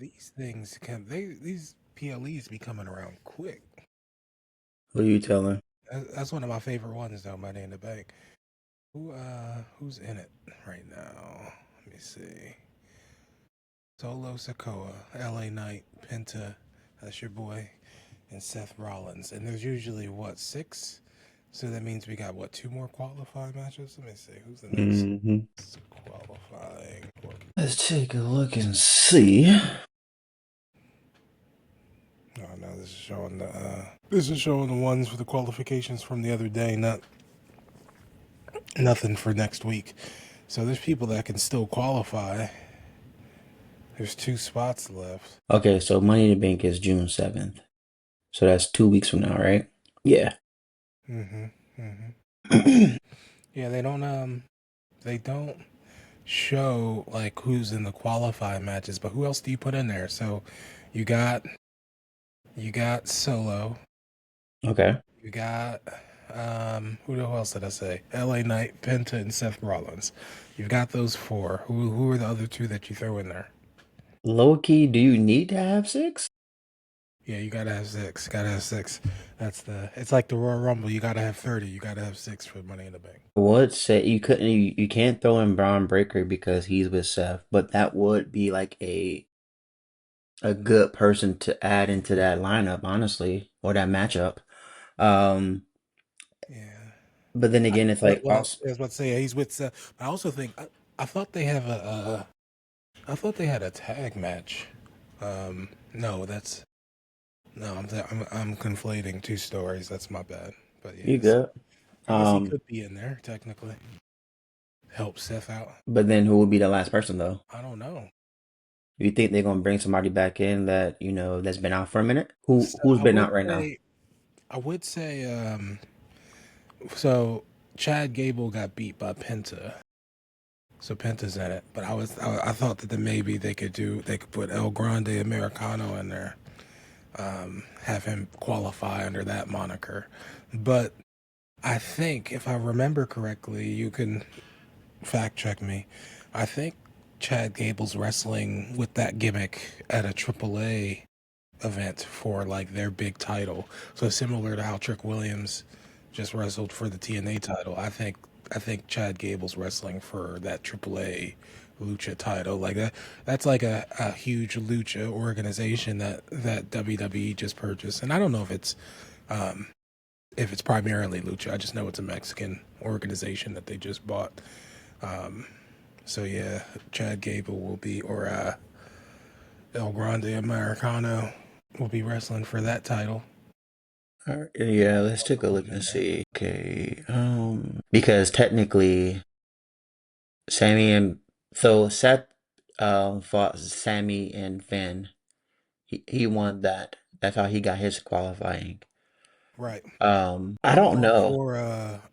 These things can these PLEs be coming around quick. Who you telling? That's one of my favorite ones though, Money in the Bank. Who's in it right now? Let me see. Solo Sokoa, LA Knight, Penta, that's your boy, and Seth Rollins. And there's usually what, 6? So that means we got what, 2 more qualifying matches? Let me see. Who's the next qualifying? Let's take a look and see. Oh no, this is showing the ones for the qualifications from the other day, nothing for next week. So there's people that can still qualify. There's 2 spots left. Okay, so Money in the Bank is June 7th. So that's 2 weeks from now, right? Yeah. Yeah, they don't show like who's in the qualifying matches, but who else do you put in there? So you got Solo. Okay. You got who else did I say? LA Knight, Penta, and Seth Rollins. You've got those 4. Who are the other 2 that you throw in there? Low key, do you need to have 6? Yeah, you gotta have 6. Gotta have 6. It's like the Royal Rumble. You gotta have 30. You gotta have 6 for Money in the Bank. Would say you can't throw in Braun Breaker because he's with Seth, but that would be like a good person to add into that lineup, honestly, or that matchup. Um, Yeah. but then again, it's like Well, also I was about to say he's with Seth. I also think I thought they have I thought they had a tag match. No, I'm conflating 2 stories. That's my bad. But you yes, good. I guess he could be in there technically. Help Seth out. But then who would be the last person though? I don't know. You think they're gonna bring somebody back in that that's been out for a minute? So Who's been out right now? I would say so Chad Gable got beat by Penta. So Penta's in it, but I thought that maybe they could put El Grande Americano in there, have him qualify under that moniker. But I think if I remember correctly, you can fact check me. I think Chad Gable's wrestling with that gimmick at a AAA event for like their big title. So similar to how Trick Williams just wrestled for the TNA title. I think Chad Gable's wrestling for that AAA lucha title. Like that's like a huge lucha organization that WWE just purchased. And I don't know if it's primarily lucha. I just know it's a Mexican organization that they just bought. So yeah, Chad Gable will be, or El Grande Americano will be wrestling for that title. All right, yeah, let's take a look and see. Okay, because technically, Sammy and so Seth fought Sammy and Finn. He won that. That's how he got his qualifying. Right. I I'm don't going know. for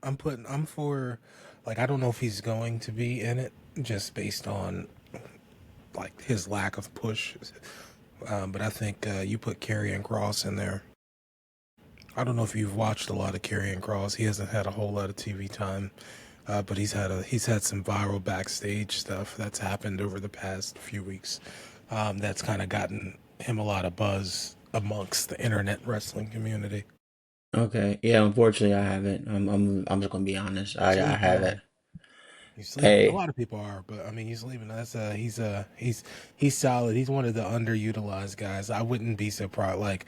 I'm for, like, I don't know if he's going to be in it just based on like his lack of push. But I think you put Karrion Kross in there. I don't know if you've watched a lot of Karrion Kross. He hasn't had a whole lot of TV time, but he's had some viral backstage stuff that's happened over the past few weeks. That's kind of gotten him a lot of buzz amongst the internet wrestling community. Okay, yeah, unfortunately, I haven't. I'm just gonna be honest. I Sleeping on haven't. him. He's sleeping. A Hey, lot of people are, but I mean, he's sleeping. He's solid. He's one of the underutilized guys. I wouldn't be surprised. Like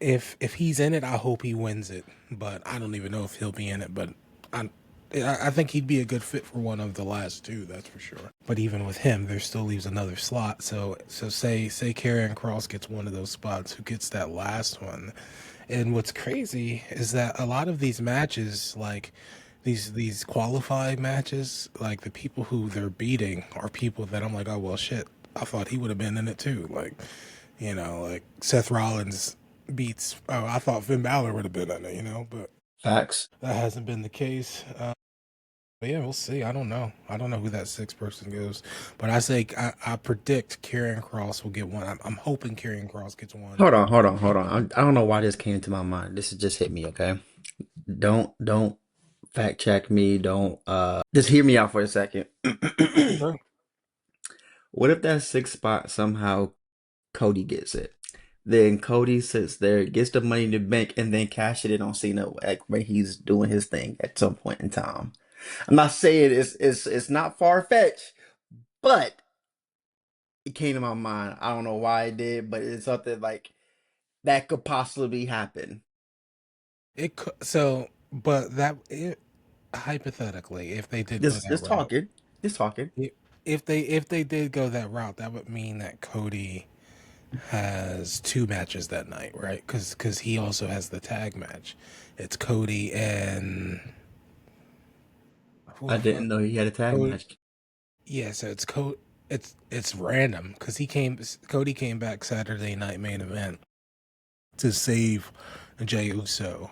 if he's in it, I hope he wins it. But I don't even know if he'll be in it. But I I think he'd be a good fit for one of the last 2. That's for sure. But even with him, there still leaves another slot. So say Karrion Kross gets one of those spots. Who gets that last one? And what's crazy is that a lot of these matches, like these qualifying matches, like the people who they're beating are people that I'm like, oh well, shit. I thought he would have been in it too. Like, like Seth Rollins beats. Oh, I thought Finn Balor would have been in it. But facts. that hasn't been the case. But yeah, we'll see. I don't know. I don't know who that 6th person goes. But I predict Karrion Kross will get one. I'm hoping Karrion Kross gets one. Hold on. I don't know why this came to my mind. This has just hit me. Okay, don't fact check me. Don't just hear me out for a second. Sure. What if that sixth spot somehow Cody gets it? Then Cody sits there, gets the money in the bank, and then cash it in on Cena like when he's doing his thing at some point in time. I'm not saying it's not far fetched, but it came to my mind. I don't know why it did, but it's something like that could possibly happen. But hypothetically, if they did go that Just route, talking, just talking. i- if they did go that route, that would mean that Cody has two matches that night, right? Because he also has the tag match. It's Cody and who I the fuck? didn't know he had a tag Cody. match. Yeah, so it's random because Cody came back Saturday night main event to save Jey Uso,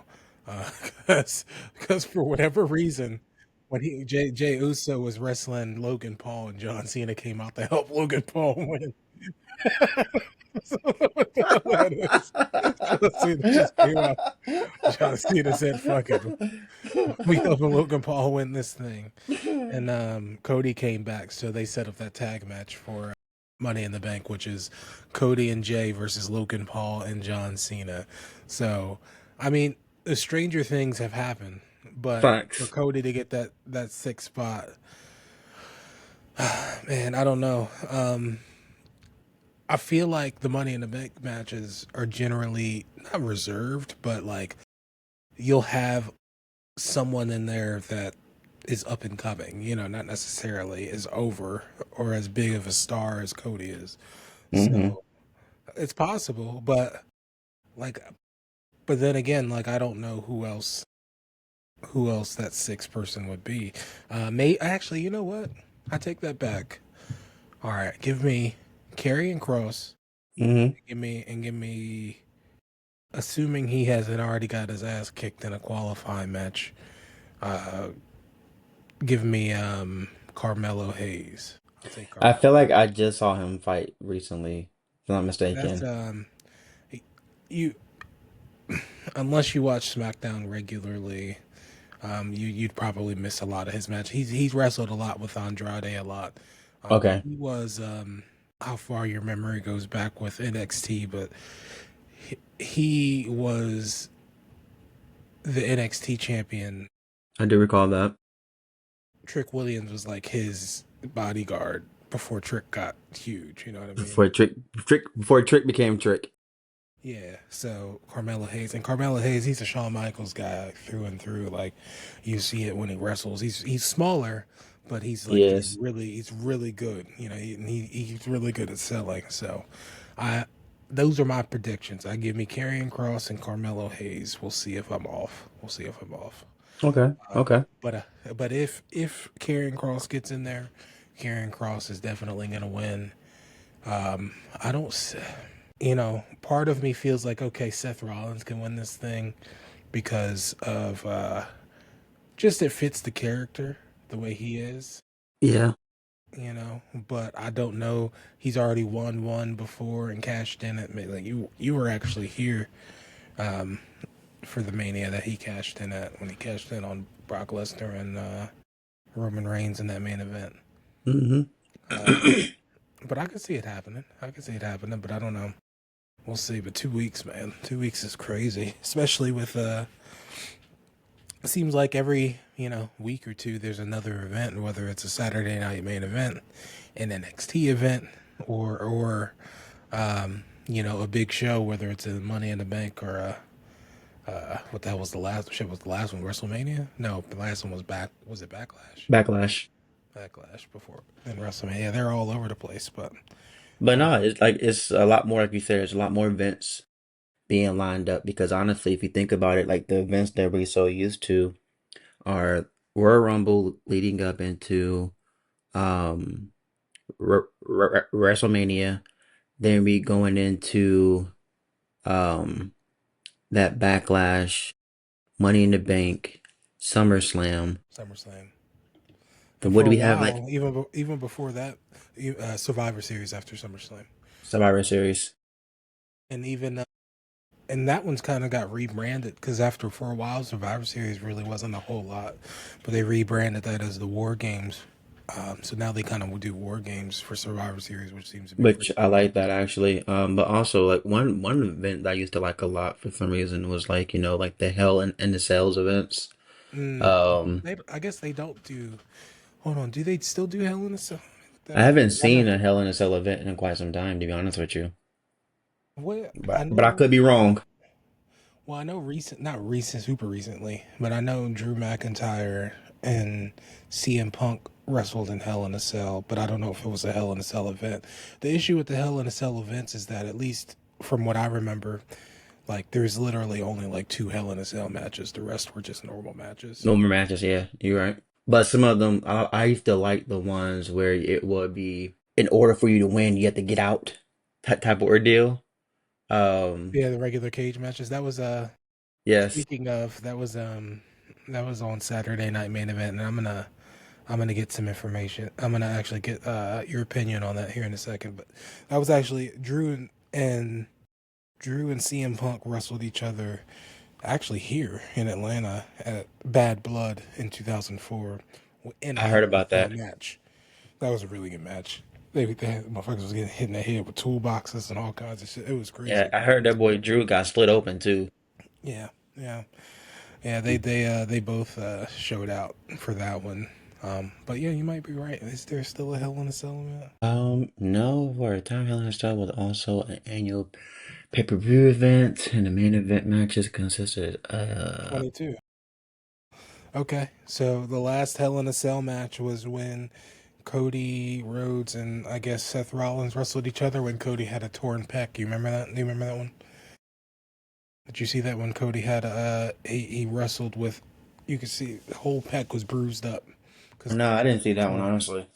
because for whatever reason, when Jey Uso was wrestling Logan Paul and John Cena came out to help Logan Paul win. So what the hell that is? John Cena just came out. John Cena said, "Fuck it, we helping Logan Paul win this thing." And Cody came back, so they set up that tag match for Money in the Bank, which is Cody and Jay versus Logan Paul and John Cena. So, I mean, the stranger things have happened, but for Facts. Cody to get that sixth spot, man, I don't know. I feel like the Money in the Bank matches are generally not reserved, but like you'll have someone in there that is up and coming, not necessarily as over or as big of a star as Cody is. Hmm. So it's possible, like, but then again, like I don't know who else that sixth person would be. May actually, you know what? I take that back. All right, give me Karrion Kross. Hmm. Give me, assuming he hasn't already got his ass kicked in a qualifying match. Uh, give me Carmelo Hayes. I'll take I Carmelo. feel like I just saw him fight recently, if I'm not That's mistaken. you unless you watch SmackDown regularly, you'd probably miss a lot of his match. He's wrestled a lot with Andrade a lot. Okay. He was how far your memory goes back with NXT, but he was the NXT champion. I do recall that. Trick Williams was like his bodyguard before Trick got huge. You know what I mean? Before Trick became Trick. Yeah, so Carmelo Hayes, he's a Shawn Michaels guy through and through. Like, you see it when he wrestles. He's smaller, but he's like Yes. he's really good. He's really good at selling. So, I those are my predictions. I give me Karrion Kross and Carmelo Hayes. We'll see if I'm off. We'll see if I'm off. Okay. Okay. But if Karrion Kross gets in there, Karrion Kross is definitely gonna win. I don't. Part of me feels like, okay, Seth Rollins can win this thing because of just it fits the character the way he is, Yeah. but I don't know. He's already won one before and cashed in at, like, you were actually here um, for the Mania that he cashed in at when he cashed in on Brock Lesnar and Roman Reigns in that main event. Hmm. Uh, but I could see it happening. But I don't know. We'll see. But 2 weeks, man, 2 weeks is crazy, especially with it seems like every week or two there's another event, whether it's a Saturday night main event, an NXT event, or a big show, whether it's a Money in the Bank or a what the hell was the last shit was the last one, WrestleMania? No, the last one was it Backlash? Backlash. Backlash before then WrestleMania. Yeah, they're all over the place, but But uh, no, it's like it's a lot more, like you said, there's a lot more events being lined up because honestly, if you think about it, like the events that we're so used to are Royal Rumble leading up into um WrestleMania, then we going into um that Backlash, Money in the Bank, SummerSlam. SummerSlam. And And what for do a we have like while, even before that, Survivor Series after SummerSlam, Survivor Series? and even and that one's kind of got rebranded because after for a while Survivor Series really wasn't a whole lot, but they rebranded that as the War Games. So now they kind of do war games for Survivor Series, which seems to be Which pretty I cool. like that actually. But also like one event that I used to like a lot for some reason was like, like the Hell in the Cells events. Mm, Um, I guess they don't do. Hold on, do they still do Hell in a Cell? I Double check. haven't I know. seen a Hell in a Cell event in quite some time, to be honest with you. What I But I know. could be wrong. Well, I know not recent, super recently, but I know Drew McIntyre and CM Punk wrestled in Hell in a Cell, but I don't know if it was a Hell in a Cell event. The issue with the Hell in a Cell events is that, at least from what I remember, like there's literally only like two Hell in a Cell matches. The rest were just normal matches. No more matches, yeah, you're right. But some of them, I used to like the ones where it would be in order for you to win, you have to get out, that type of ordeal. Um, Yeah, the regular cage matches. That was yes, speaking of, that was on Saturday Night Main Event, and I'm gonna get some information. I'm gonna actually get your opinion on that here in a second. But that was actually Drew and CM Punk wrestled each other actually here in Atlanta at Bad Blood in 2004 in a I Hell heard in about a Cell that. match. That was a really good match. They had, motherfuckers was getting hit in the head with toolboxes and all kinds of shit. It was Yeah, crazy. I heard that boy Drew got split open too. Yeah, yeah. Yeah, they both showed out for that one. But yeah, you might be right. Is there still a Hell in a Cell event? No, for a time Hell in a Cell was also an annual pay-per-view event, and the main event matches consisted 22. Okay, so the last Hell in a Cell match was when Cody Rhodes and I guess Seth Rollins wrestled each other when Cody had a torn pec. You remember that? Do you remember that one? Did you see that when Cody had he wrestled with? You could see the whole pec was bruised up because No, I didn't see that one torn. honestly.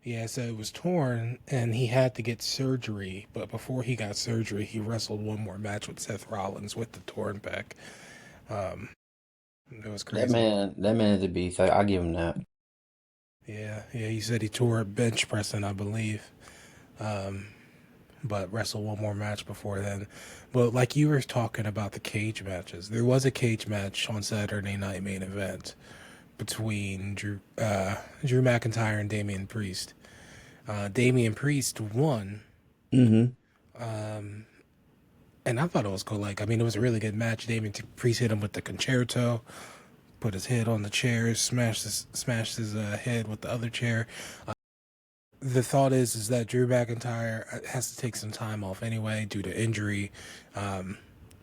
Yeah, so it was torn, and he had to get surgery. But before he got surgery, he wrestled one more match with Seth Rollins with the torn pec. Um, it was crazy. That man is a beast. I give him that. Yeah, yeah. He said he tore a bench pressing, I believe. Um, but wrestled one more match before then. But like you were talking about the cage matches, there was a cage match on Saturday Night Main Event between Drew McIntyre and Damian Priest. Damian Priest won. Mm-hmm. Um, and I thought it was cool. Like, I mean, it was a really good match. Damian Priest hit him with the concerto, put his head on the chair, smashed his head with the other chair. The thought is that Drew McIntyre has to take some time off anyway due to injury,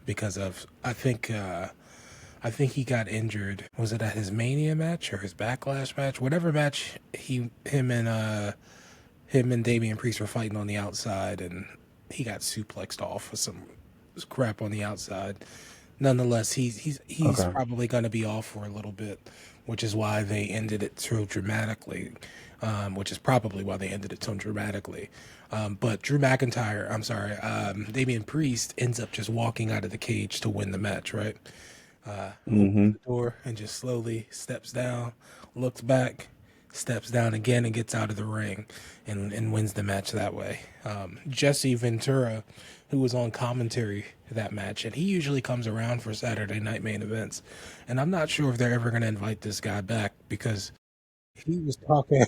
because of I think he got injured. Was it at his Mania match or his Backlash match? Whatever match him and Damian Priest were fighting on the outside, and he got suplexed off with some crap on the outside. Nonetheless, he's Okay. probably going to be off for a little bit, which is why they ended it so dramatically. Which is probably why they ended it so dramatically. But Drew McIntyre, I'm sorry, Damian Priest ends up just walking out of the cage to win the match, right? Opens Mm-hmm. the door and just slowly steps down, looks back, steps down again, and gets out of the ring and wins the match that way. Jesse Ventura, who was on commentary that match, and he usually comes around for Saturday night main events. And I'm not sure if they're ever going to invite this guy back because he was talking.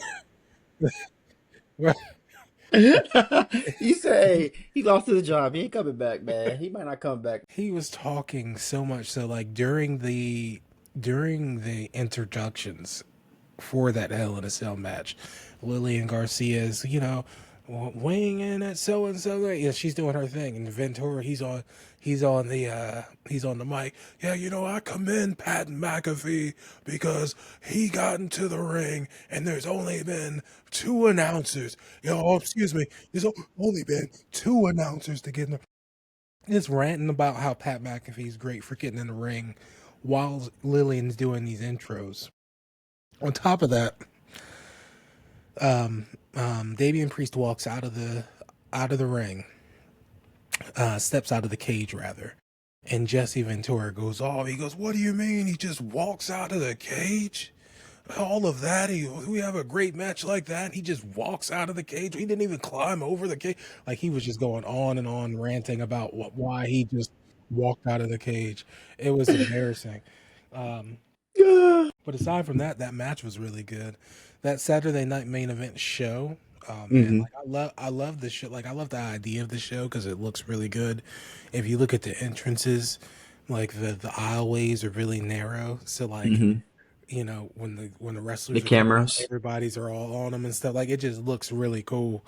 You say he lost his job. He ain't coming back, man. He might not come back. He was talking so much so like during the introductions for that Hell in a Cell match, Lillian Garcia's, weighing in at so and so. Yeah, she's doing her thing, and Ventura, he's on the mic. Yeah, I commend Pat McAfee because he got into the ring, and there's only been two announcers. Excuse me, there's only been two announcers to get in the. Just ranting about how Pat McAfee's great for getting in the ring while Lillian's doing these intros. On top of that, Damian Priest walks out of the ring, steps out of the cage rather, and Jesse Ventura goes, "Oh," he goes, "What do you mean? He just walks out of the cage? All of that? We have a great match like that. He just walks out of the cage. He didn't even climb over the cage. Like he was just going on and on ranting about why he just walked out of the cage. It was embarrassing. Um, But aside from that, that match was really good. That Saturday night main event show, oh man, Hmm. like I love the show. Like I love the idea of the show because it looks really good. If you look at the entrances, like the aisleways are really narrow, so like Hmm. when the The wrestlers are coming out, cameras. everybody's are all on them and stuff. Like it just looks really cool.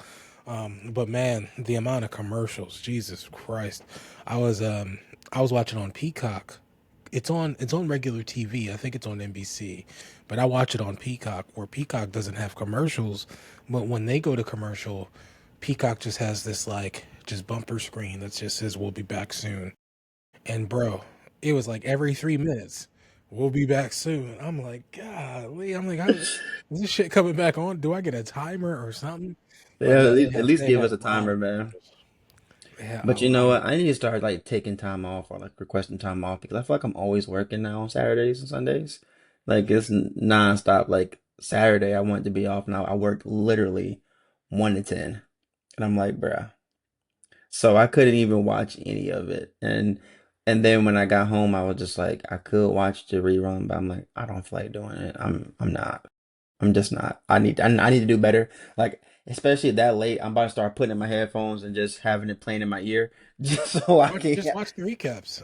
But man, the amount of commercials, Jesus Christ! I was um I was watching on Peacock. It's on regular TV. I think it's on NBC, but I watch it on Peacock where Peacock doesn't have commercials. But when they go to commercial, Peacock just has this like just bumper screen that just says "We'll be back soon." And bro, it was like every 3 minutes, "We'll be back soon." I'm like, golly, I'm like, how is this shit coming back on? Do I get a timer or something? But Yeah, no, at least they give had us a a lot timer, of man. commercials. They had a But you know lot of what? I need to start like taking time off or like requesting time off because I feel like I'm always working now on Saturdays and Sundays. Like it's nonstop. Like Saturday, I want to be off now. I work literally 1 to 10, and I'm like, bruh. So I couldn't even watch any of it. And then when I got home, I was just like, I could watch the rerun, but I'm like, I don't feel like doing it. I'm not. I'm just not. I need to do better. Like especially that late, I'm about to start putting in my headphones and just having it playing in my ear, just so I Watch, can. just watch the recaps,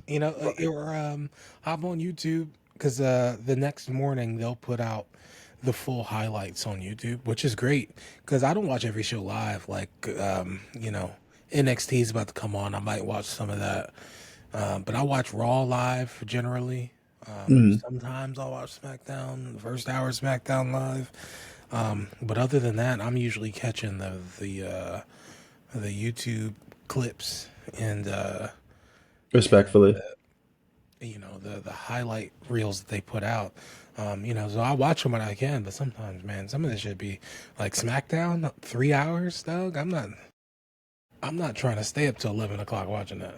or hop on YouTube because the next morning they'll put out the full highlights on YouTube, which is great because I don't watch every show live. Like, NXT is about to come on, I might watch some of that, but I watch Raw live generally. Mm. Sometimes I'll watch SmackDown, the first hour of SmackDown live. But other than that, I'm usually catching the YouTube clips and Respectfully. the highlight reels that they put out. So I watch them when I can, but sometimes, man, some of this should be like SmackDown, 3 hours, dog. I'm not trying to stay up till 11 o'clock watching that.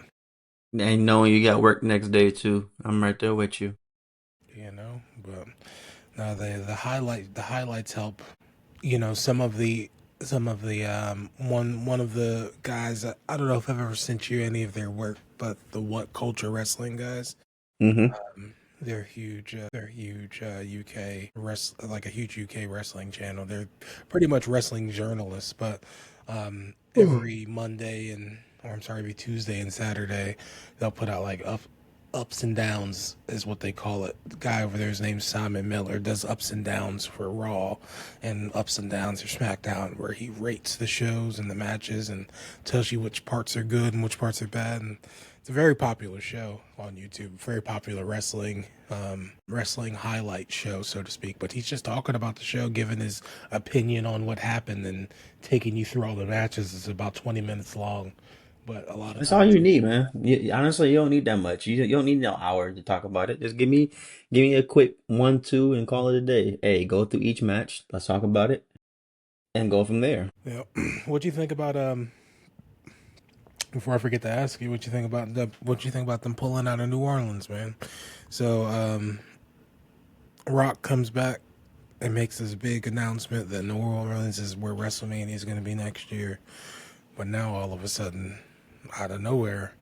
And knowing you got work next day too, I'm right there with you. But no, the highlights help. Some of the one of the guys. I don't know if I've ever sent you any of their work, but the What Culture Wrestling guys. Hmm. They're huge. They're huge UK like a huge UK wrestling channel. They're pretty much wrestling journalists, but every Monday or I'm sorry, every Tuesday and Saturday, they'll put out like ups and downs is what they call it. The guy over there, his name's Simon Miller, does ups and downs for Raw and ups and downs for SmackDown, where he rates the shows and the matches and tells you which parts are good and which parts are bad. And it's a very popular show on YouTube, very popular wrestling highlight show, so to speak. But he's just talking about the show, giving his opinion on what happened, and taking you through all the matches. It's about 20 minutes long, but a lot of That's all times you he need, man. Honestly, you don't need that much. You don't need no hour to talk about it. Just give me a quick 1, 2, and call it a day. Hey, go through each match. Let's talk about it and go from there. yeah. What do you think about before I forget to ask you what you think about them pulling out of New Orleans, man? So Rock comes back and makes this big announcement that New Orleans is where WrestleMania is going to be next year. But now all of a sudden, out of nowhere,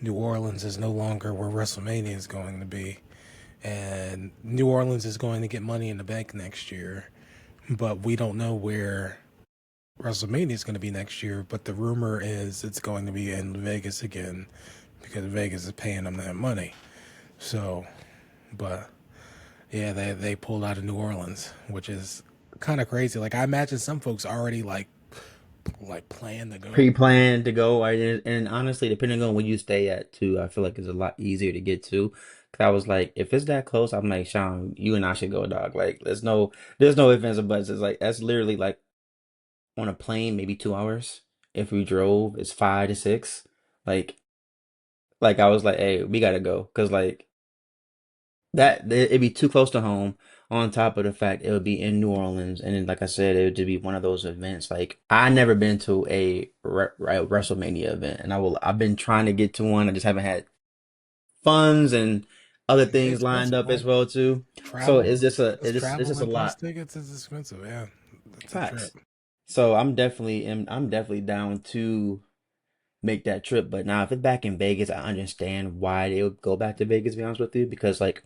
New Orleans is no longer where WrestleMania is going to be. And New Orleans is going to get Money in the Bank next year. But we don't know where WrestleMania is going to be next year. But the rumor is it's going to be in Vegas again because Vegas is paying them that money. So, but yeah, they pulled out of New Orleans, which is kind of crazy. Like I imagine some folks already like plan to go. Pre-planned to go, right? And honestly, depending on where you stay at too, I feel like it's a lot easier to get to. 'Cause I was like, if it's that close, I'm like, Sean, you and I should go, dog. Like, there's no ifs, ands, or buts. It's like that's literally like on a plane, maybe 2 hours. If we drove, it's 5 to 6. Like, like I was like, hey, we gotta go, cause like it'd be too close to home. On top of the fact it would be in New Orleans, and then like I said, it would just be one of those events. Like I never been to a WrestleMania event, and I've been trying to get to one. I just haven't had funds and other They things lined expensive, up as man. well too. So Travel, it's travel just a and plus lot. tickets is expensive. Yeah, that's a trip. Facts. So I'm definitely down to make that trip. But now if it's back in Vegas, I understand why they would go back to Vegas, to be honest with you, because like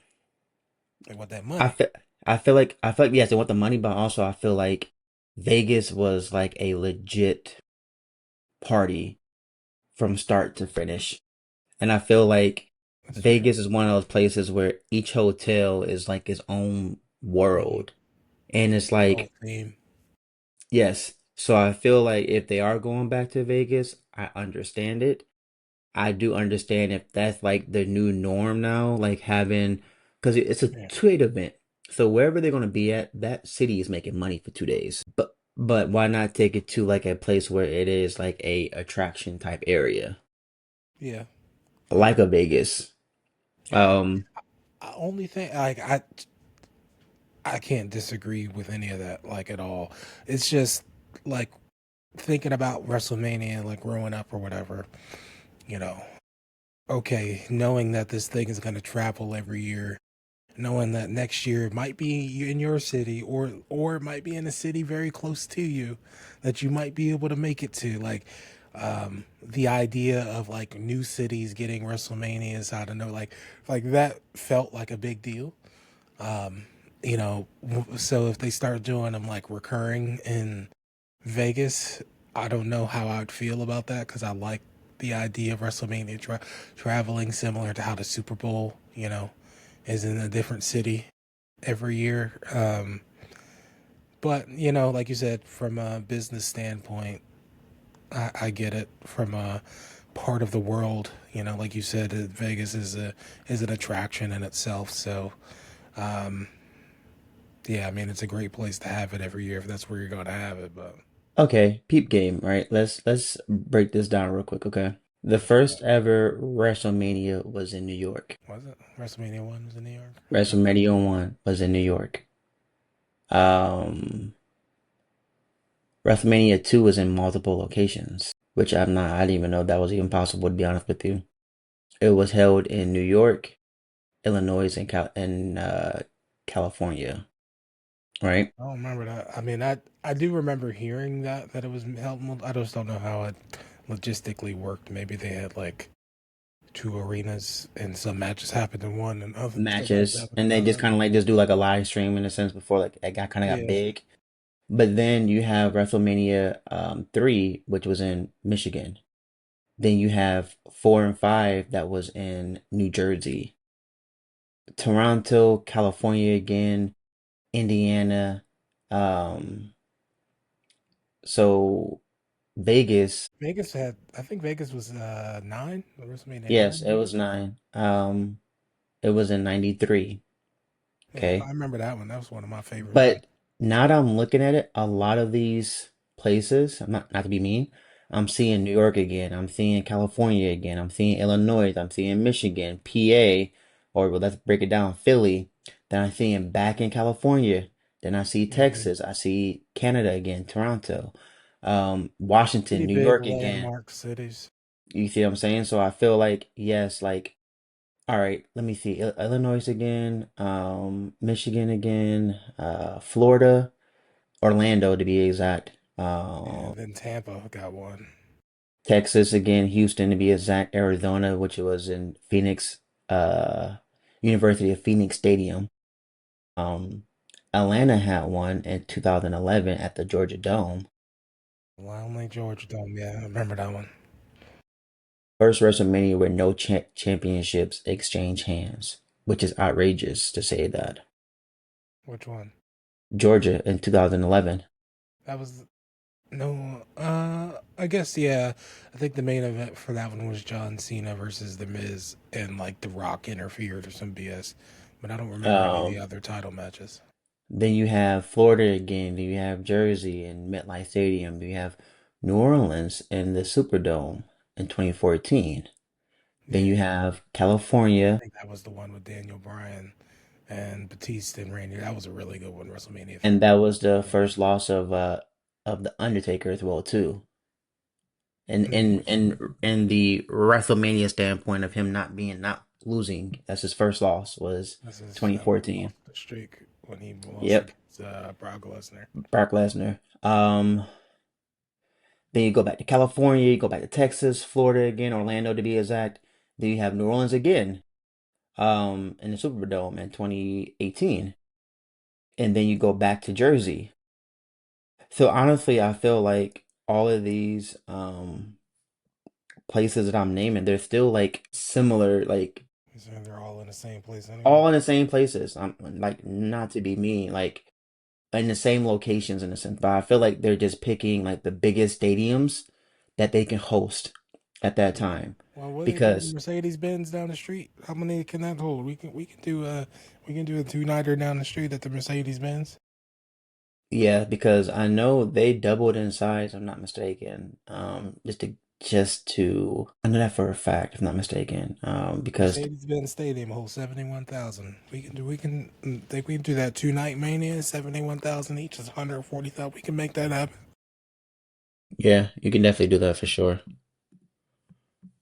They want that I money. feel I feel like yes, they want the money, but also I feel like Vegas was like a legit party from start to finish. And I feel like That's fair. Vegas is one of those places where each hotel is like its own Hmm. world. And it's Its own like, theme. yes. So I feel like if they are going back to Vegas, I understand it. I do understand if that's like the new norm now, like having, because it's a Yeah. 2 day event. So wherever they're going to be at, that city is making money for 2 days. But why not take it to like a place where it is like a attraction type area, Yeah. Yeah. like a Vegas? Um, Only thing, like I can't disagree with any of that, like at all. It's just like thinking about WrestleMania, like growing up or whatever. You know, okay, knowing that this thing is going to travel every year, knowing that next year it might be in your city or it might be in a city very close to you that you might be able to make it to. Like the idea of like new cities getting WrestleManias, I don't know, like that felt like a big deal. Um, so if they start doing them like recurring in Vegas, I don't know how I'd feel about that because I like the idea of WrestleMania traveling similar to how the Super Bowl, is in a different city every year. But like you said, from a business standpoint, I get it. From a part of the world, like you said, Vegas is an attraction in itself. So, um, yeah, I mean, it's a great place to have it every year if that's where you're going to have it. But okay, peep game, right? Let's break this down real quick, okay? The okay, first ever WrestleMania was in New York. was it WrestleMania one was in New York? Okay. WrestleMania 1 was in New York. Um, WrestleMania 2 was in multiple locations, which I didn't even know that was even possible, to be honest with you. It was held in New York, Illinois, and California, right? I don't remember that. I mean, I do remember hearing that it was held. I just don't know how it logistically worked. Maybe they had like two arenas and some matches happened in one and other some matches Matches, happened and in they just other. kind of like just do like a live stream in a sense before like it got kind of got Yeah. big. But then you have WrestleMania 3, which was in Michigan. Then you have 4 and 5 that was in New Jersey, Toronto, California again, Indiana. Um, so Vegas, I think Vegas was nine. WrestleMania yes, nine, it was Vegas. 9. It was in 93. Yeah, Okay. I remember that one. That was one of my favorite ones. But now that I'm looking at it, a lot of these places, I'm not to be mean, I'm seeing New York again, I'm seeing California again, I'm seeing Illinois, I'm seeing Michigan, PA, or well, let's break it down, Philly. Then I'm seeing back in California. Then I see Hmm. Texas. I see Canada again, Toronto, Washington, Pretty New big York again. landmark cities. You see what I'm saying? So I feel like yes, like all right, let me see. Illinois again, Michigan again, Florida. Orlando to be exact. Yeah, then Tampa got one. Texas again, Houston to be exact, Arizona, which was in Phoenix, uh, University of Phoenix Stadium. Um, Atlanta had one in 2011 at the Georgia Dome. Lonely Georgia Dome. Yeah, I remember that one. First WrestleMania where no championships exchange hands, which is outrageous to say that. Which one? Georgia in 2011. That was no. I guess yeah. I think the main event for that one was John Cena versus The Miz, and like The Rock interfered or some BS. But I don't remember any of the Um, other title matches. Then you have Florida again. Then you have Jersey in MetLife Stadium. You have New Orleans in the Superdome in 2014. Then Yeah, you have I California, think that was the one with Daniel Bryan and Batista and Randy. That was a really good one. WrestleMania and 3. that was the first loss of the Undertaker as well too. And in Which in in the WrestleMania standpoint of him not losing, that's his first loss was this is off 2014. the streak when he lost Yep, against Brock Lesnar. Brock Lesnar. Then you go back to California, you go back to Texas, Florida again, Orlando to be exact. Then you have New Orleans again, in the Superdome in 2018. and then you go back to Jersey. So honestly, I feel like all of these places that I'm naming, they're still like similar, like You saying they're all in the same place anyway? all in the same places. I'm like not to be mean, like in the same locations in a sense, but I feel like they're just picking like the biggest stadiums that they can host at that time. Well, what ain't the Because Mercedes Benz down the street? How many can that hold? We can do a two-nighter down the street at the Mercedes Benz. yeah, because I know they doubled in size, if I'm not mistaken. Just to I know that for a fact, if I'm not mistaken. Because Mercedes Benz Stadium holds 71,000. Think we can do that two-night Mania, 71,000 each is 140,000. We can make that happen. yeah, you can definitely do that for sure.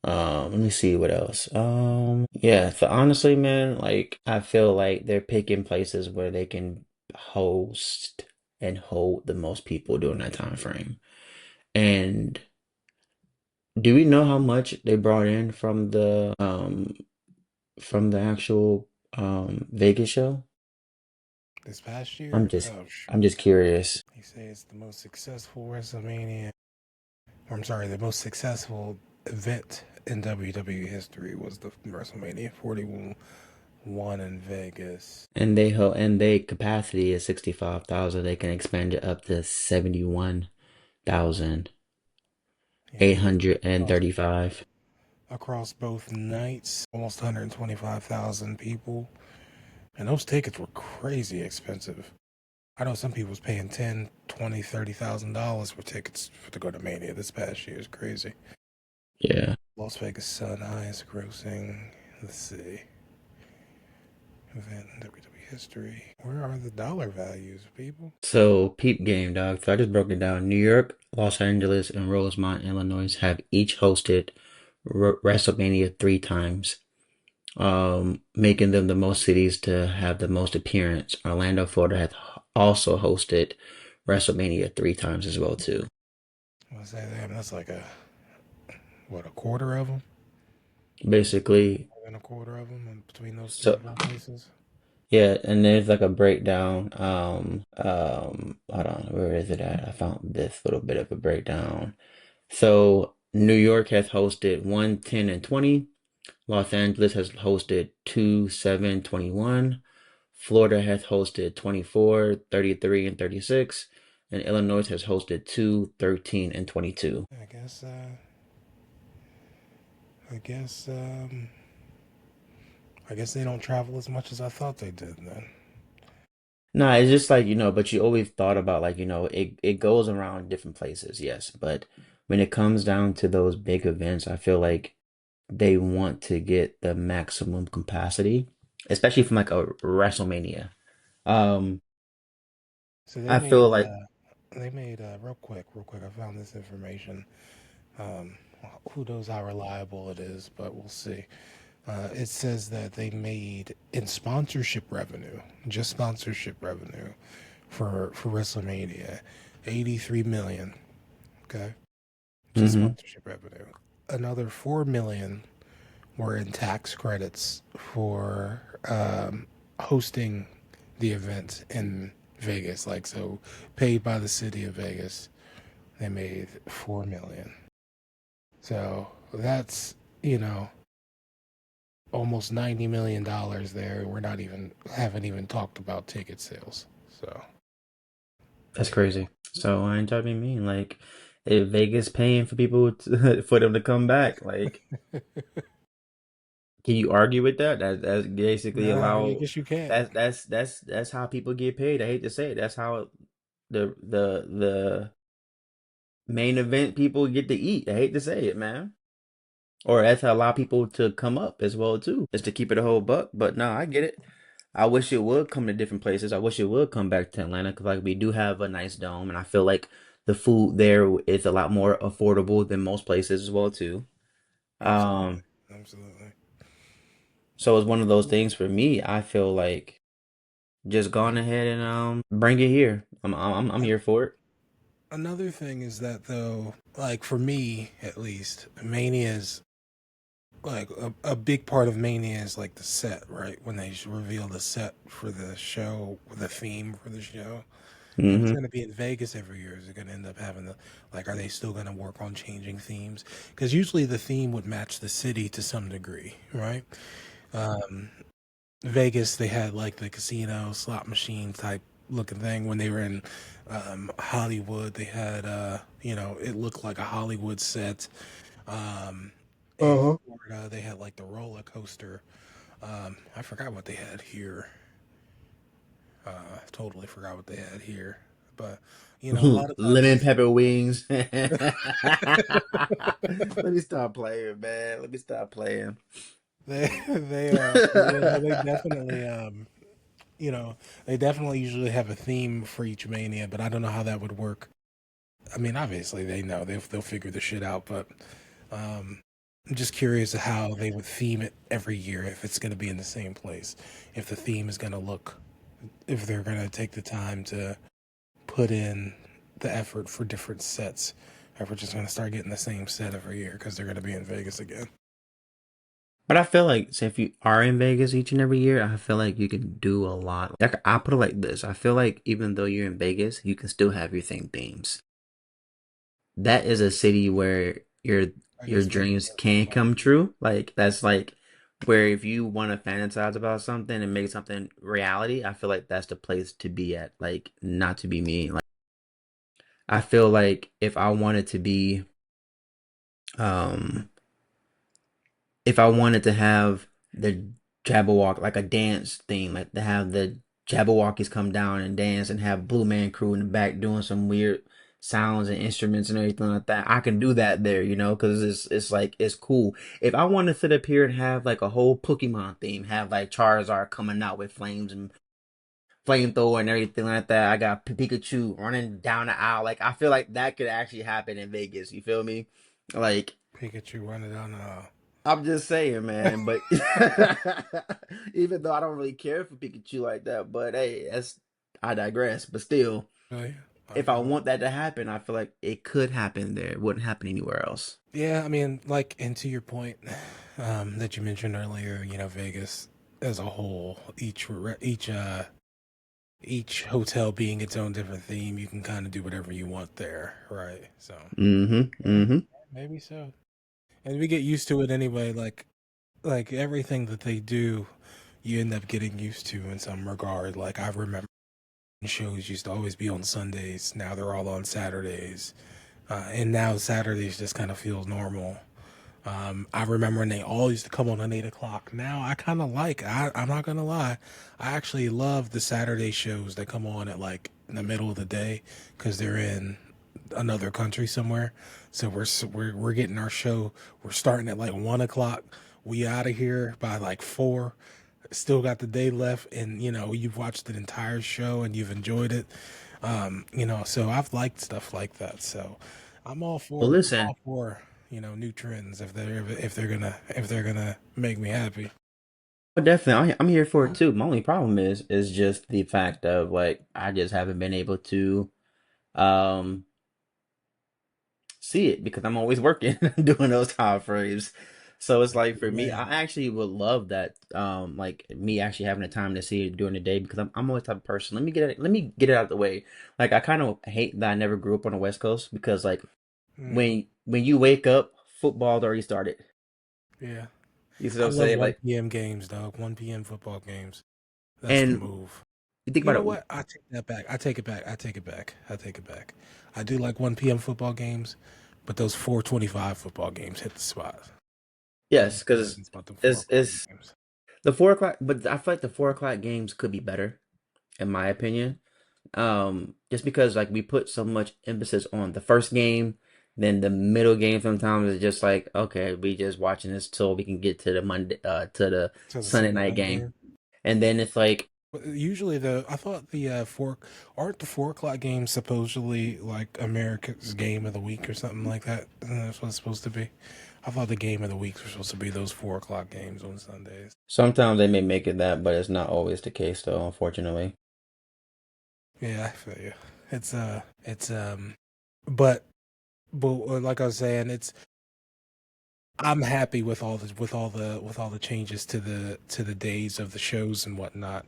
Let me see what else. Yeah, so honestly, man, like I feel like they're picking places where they can host and hold the most people during that time frame. And do we know how much they brought in from the actual Vegas show? This past year, I'm just oh I'm shoot, just curious. they say it's the most successful WrestleMania. Or I'm sorry, the most successful event in WWE history was the WrestleMania 41 in Vegas. And they capacity is 65,000. They can expand it up to 71,835. Yeah, across both nights, almost 125,000 people, and those tickets were crazy expensive. I know some people was paying 10, 20, $30,000 for tickets to go to Mania this past year. It's crazy. Yeah. Las Vegas Sun highest grossing. Let's see. Event in WWE history. Where are the dollar values, people? So peep game, dog. So I just broke it down. New York, Los Angeles, and Rosemont, Illinois have each hosted WrestleMania 3 times, making them the most cities to have the most appearance. Orlando, Florida has also hosted WrestleMania 3 times as well too. What's that? Damn, that's like a quarter of them? Basically, More than a quarter of them between those two so event places? yeah, and there's like a breakdown. Hold on, where is it at? I found this little bit of a breakdown. So New York has hosted 1, 10, and 20. Los Angeles has hosted 2, 7, 21. Florida has hosted 24, 33, and 36. And Illinois has hosted 2, 13, and 22. I guess, I guess, um, I guess they don't travel as much as I thought they did then. Nah, it's just like, but you always thought about like, it goes around different places, yes. But when it comes down to those big events, I feel like they want to get the maximum capacity, especially from like a WrestleMania. Um, So they I made, feel like, real quick, I found this information. Um, who knows how reliable it is, but we'll see. It says that they made in sponsorship revenue, just sponsorship revenue for WrestleMania, 83 million. Okay, just hmm sponsorship revenue. Another 4 million were in tax credits for hosting the event in Vegas. Like so, paid by the city of Vegas. They made 4 million. So that's almost $90 million there. We're not even haven't even talked about ticket sales. So that's crazy. So I ain't talking mean. Like, if Vegas paying for people for them to come back, like, can you argue with that? That's basically nah, I allow. guess you can't. That's how people get paid. I hate to say it. That's how the main event people get to eat. I hate to say it, man. Or that's how a lot of people to come up as well too, just to keep it a whole buck. But no, I get it. I wish it would come to different places. I wish it would come back to Atlanta because like we do have a nice dome, and I feel like the food there is a lot more affordable than most places as well too. Absolutely, Um, absolutely. so it's one of those things for me. I feel like just gone ahead and bring it here. I'm here for it. Another thing is that though, like for me at least, Mania's like a big part of Mania is like the set, right? When they reveal the set for the show, the theme for the show. If it's Hmm. going to be in Vegas every year, is it going to end up having the like? Are they still going to work on changing themes? Because usually the theme would match the city to some degree, right? Um, Vegas, they had like the casino slot machine type looking thing. When they were in Hollywood, they had it looked like a Hollywood set. In Uh-huh. Florida, they had like the roller coaster. I forgot what they had here. Totally forgot what they had here. But a lot of times Lemon pepper wings. Let me stop playing, man. Let me stop playing. they definitely they definitely usually have a theme for each mania, but I don't know how that would work. I mean, obviously they know they'll figure the shit out, but um, I'm just curious how they would theme it every year if it's going to be in the same place. If the theme is going to look, if they're going to take the time to put in the effort for different sets, or if we're just going to start getting the same set every year because they're going to be in Vegas again. But I feel like, say, if you are in Vegas each and every year, I feel like you can do a lot. Like, I put it like this: I feel like even though you're in Vegas, you can still have your thing themes. That is a city where I your guess Vegas dreams has can a lot. come true. Like that's like where if you want to fantasize about something and make something reality, I feel like that's the place to be at. Like not to be mean. Like I feel like if I wanted to be um if I wanted to have the Jabberwock like a dance theme, like to have the Jabberwockies come down and dance and have Blue Man Crew in the back doing some weird sounds and instruments and everything like that. I can do that there, because it's like it's cool. If I want to sit up here and have like a whole Pokemon theme, have like Charizard coming out with flames and flamethrower and everything like that. I got Pikachu running down the aisle. Like I feel like that could actually happen in Vegas. You feel me? Like Pikachu running down the I'm just saying, aisle. man. But even though I don't really care for Pikachu like that, but hey, that's I digress. But still, Really? if I Okay. want that to happen, I feel like it could happen there. It wouldn't happen anywhere else. Yeah, I mean, like, and to your point that you mentioned earlier, Vegas as a whole, each hotel being its own different theme, you can kind of do whatever you want there, right? So, Mm-hmm. yeah, Mm-hmm. maybe so. And we get used to it anyway. Like everything that they do, you end up getting used to in some regard. Like I remember shows used to always be on Sundays. Now they're all on Saturdays, and now Saturdays just kind of feels normal. I remember when they all used to come on at 8 o'clock. Now I kind of I'm not gonna lie, I actually love the Saturday shows that come on at like in the middle of the day because they're in another country somewhere. So we're getting our show. We're starting at like 1 o'clock. We out of here by like 4. Still got the day left, and you've watched the entire show and you've enjoyed it. So I've liked stuff like that. So Well, I'm listen. all for new trends if they're gonna make me happy. Well, definitely, I'm here for it too. My only problem is just the fact of like I just haven't been able to um see it because I'm always working doing those time frames. So it's like for me, Man, I actually would love that, like me actually having the time to see it during the day because I'm always the type of person. Let me get it out of the way. Like I kind of hate that I never grew up on the West Coast because like mm, when you wake up, football's already started. yeah, You see what I I'm love saying? 1 Like, p.m. games, dog. 1 p.m. football games. That's the and move. you think You about know it. what? I take that back. I take it back. I take it back. I take it back. I do like 1 p.m. football games, but those 4:25 football games hit the spot. Yes, because It's about the 4 o'clock it's games. the 4 o'clock, but I feel like the 4 o'clock games could be better in my opinion. Just because like we put so much emphasis on the first game, then the middle game sometimes is just like, okay, we just watching this till we can get to the Monday to the So the Sunday Sunday night night game. game. And then it's like, But usually I thought the aren't the 4 o'clock games supposedly like America's game of the week or something like that? Isn't that what it's supposed to be? I thought the game of the weeks were supposed to be those 4 o'clock games on Sundays. sometimes they may make it that, but it's not always the case though, unfortunately. Yeah, I feel you. It's but like I was saying, I'm happy with all the changes to the days of the shows and whatnot.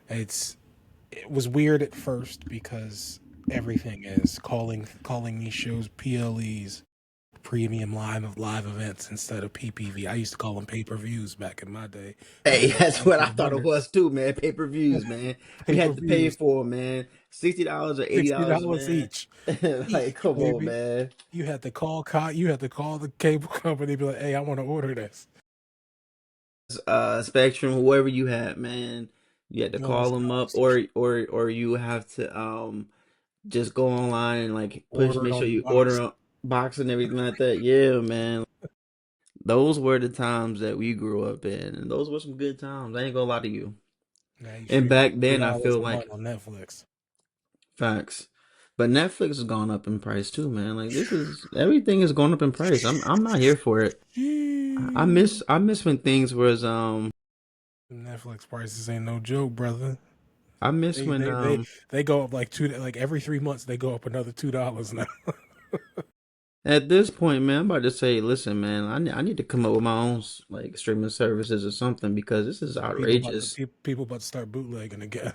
It's it was weird at first because everything is calling these shows PLEs, premium live events, instead of PPV. I used to call them pay-per-views back in my day, Hey, back in that's the what I thought it 1900s. was too, man. Pay-per-views, man. You had to pay Pay-per-views, for 'em, man. $60 or $80, $60 man. each, Like, each come on, baby. man. You had to call the cable company, be like, "Hey, I want to order this." Spectrum, whoever you had, man. You had to All this call them up, conversation. or you have to just go online and like push, Order it make on sure the you order box. a box and everything like that. Yeah, man. Those were the times that we grew up in, and those were some good times. I ain't gonna lie to you. Now you And streaming back for three then, I dollars feel a month like on Netflix. facts. But Netflix has gone up in price too, man. Like this is everything is going up in price. I'm not here for it. I miss Sheesh. I miss when things was Netflix prices ain't no joke, brother. I miss They when they they they go up like every 3 months they go up another $2 now. at this point, man, I'm about to say, listen, man, I need to come up with my own like streaming services or something because this is outrageous. People about to start bootlegging again.